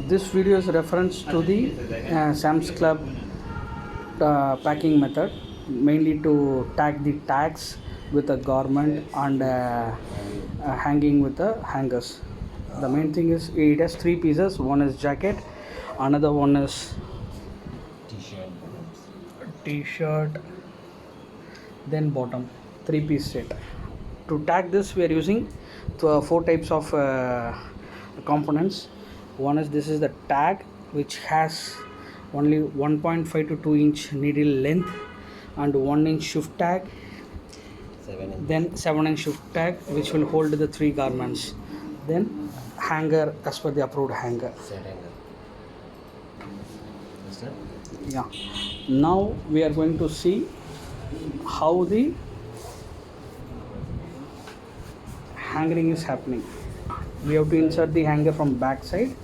This video is reference to the Sam's Club packing method, mainly to tag the tags with a garment and hanging with the hangers. The main thing is it has three pieces. One is jacket, another one is t-shirt, then bottom. Three-piece set. To tag this, we are using four types of components. One is this is the tag, which has only 1.5 to 2 inch needle length and 1 inch shift tag, then 7 inch shift tag, which will hold the three garments, then hanger as per the approved hanger. Yeah, now we are going to see how the hanging is happening. We have to insert the hanger from back side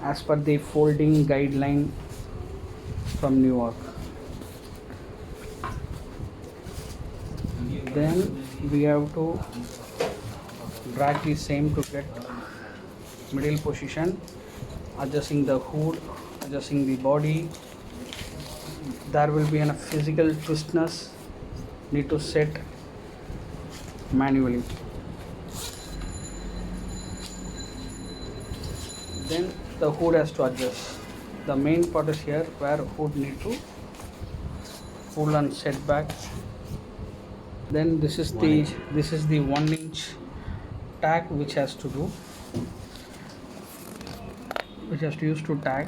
as per the folding guideline from New York. Then we have to drag the same to get middle position, adjusting the hood, adjusting the body. There will be a physical twistness, need to set manually. Then the hood has to adjust. The main part is here where hood need to pull and set back. Then this is the 1 inch tag which has to use to tag.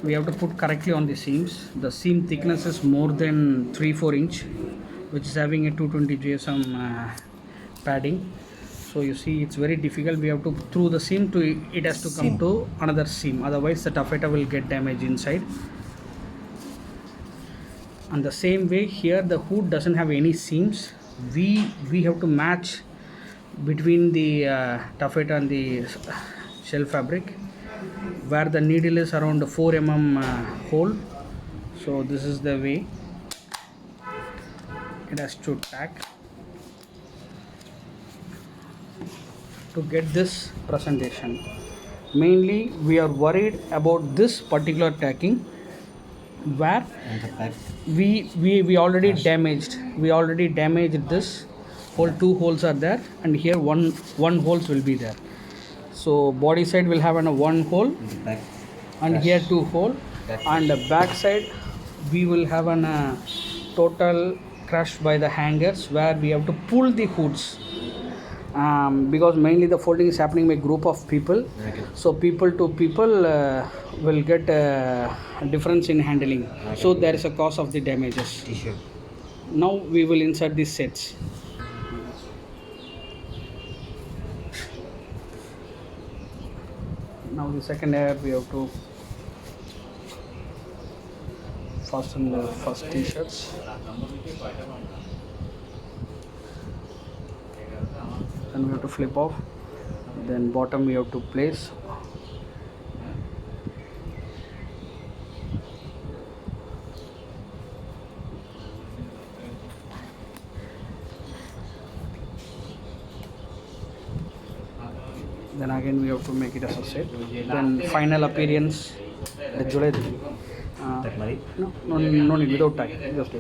We have to put correctly on the seams. The seam thickness is more than 3-4 inch, which is having a 220 GSM padding. So you see it's very difficult. We have to through the seam to it has to come to another seam, otherwise the taffeta will get damaged inside. And the same way here, the hood doesn't have any seams. We have to match between the taffeta and the shell fabric, where the needle is around 4 mm hole. So this is the way it has to tack to get this presentation. Mainly we are worried about this particular tacking, where we already damaged this whole. Two holes are there, and here one holes will be there. So body side will have a one hole, and here two hole, and the back side we will have a total crush by the hangers, where we have to pull the hoods, because mainly the folding is happening by group of people. So people to people will get a difference in handling. So there is a cause of the damages. Now we will insert these sets. Now the second layer we have to fasten the first t-shirts. Then we have to flip off. Then bottom we have to place. Then again we have to make it as a set. Then final appearance. No need, without tag. Just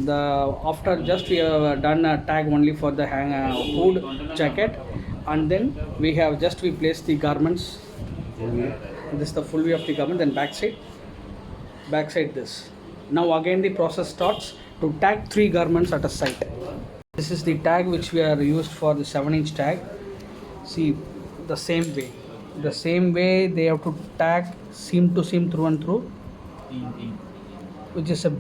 after we have done a tag only for the hood, jacket, and then we place the garments. This is the full view of the garment. Then back side this. Now again the process starts to tag three garments at a site. This is the tag which we are used for the 7 inch tag. See, the same way they have to tag seam to seam through and through, which is a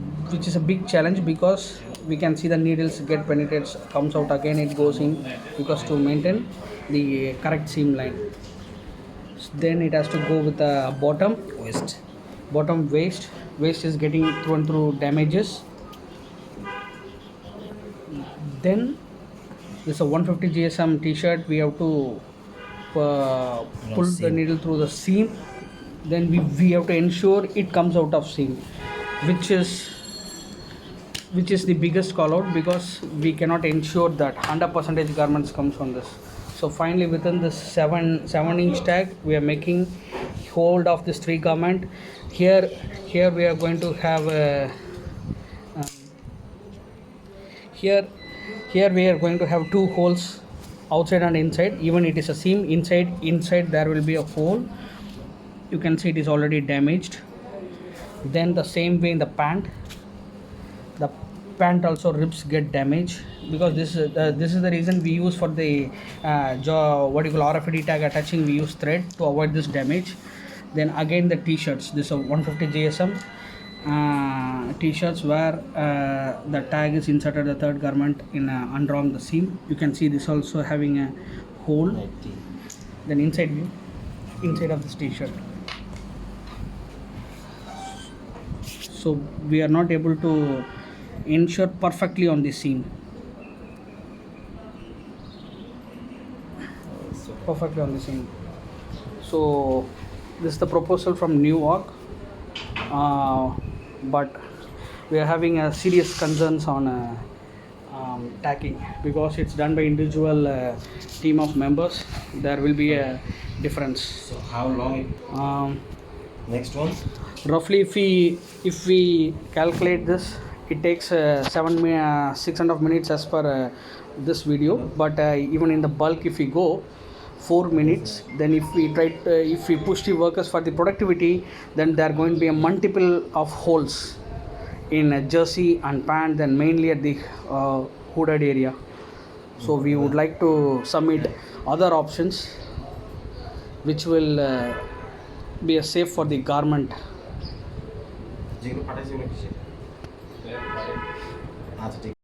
big challenge, because we can see the needles get penetrated, comes out again, it goes in, because to maintain the correct seam line. Then it has to go with the bottom waist is getting through and through damages. Then this is a 150 GSM t-shirt. We have to pull the needle through the seam. Then we have to ensure it comes out of seam, which is the biggest call out, because we cannot ensure that 100% garments comes from this. So finally within this 7 inch tag we are making hold of this tree garment. Here we are going to have a um, here we are going to have two holes, outside and inside. Even it is a seam, inside there will be a hole. You can see it is already damaged. Then the same way in the the pant also ribs get damaged, because this is the reason we use for the what you call RFID tag attaching. We use thread to avoid this damage. Then again the t-shirts, this is a 150 GSM t-shirts where the tag is inserted the third garment in underarm the seam. You can see this also having a hole. Then inside view, inside of this t-shirt. So we are not able to ensure perfectly on the seam. Perfectly on the seam. So this is the proposal from Newark, but we are having a serious concerns on tagging, because it's done by individual team of members. There will be a difference. So how long? Next one. Roughly, if we calculate this, it takes 6.5 minutes as per this video. But even in the bulk, if we go 4 minutes, then if we if we push the workers for the productivity, then there are going to be a multiple of holes in a jersey and pant, then mainly at the hooded area. So we would like to submit other options which will be a safe for the garment.